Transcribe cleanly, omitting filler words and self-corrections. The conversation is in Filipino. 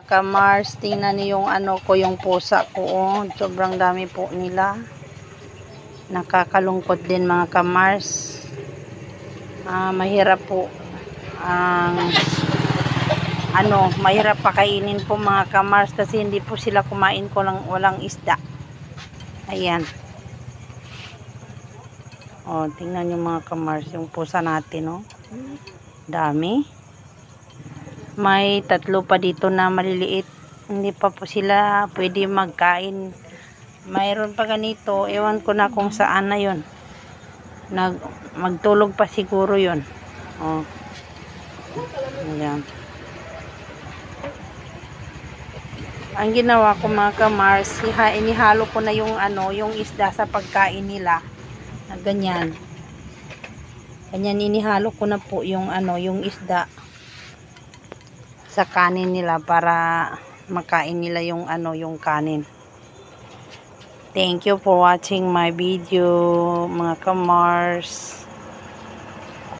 Kamars, tingnan niyo yung ano ko, yung pusa ko. Oh, sobrang dami po nila. Nakakalungkot din mga kamars. Mahirap po ang mahirap pakainin po mga kamars kasi hindi po sila kumain ko lang walang isda. Ayan. Oh, tingnan niyo mga kamars, yung pusa natin, oh. Dami. May 3 pa dito na maliliit. Hindi pa po sila pwede magkain. Mayroon pa ganito. Ewan ko na kung saan na yun. Magtulog pa siguro yun. Oh. Ayan. Ang ginawa ko mga kamars, inihalo ko na yung yung isda sa pagkain nila. Na ganyan. Ganyan inihalo ko na po yung yung isda sa kanin nila para makain nila yung yung kanin. Thank you for watching my video mga kamars.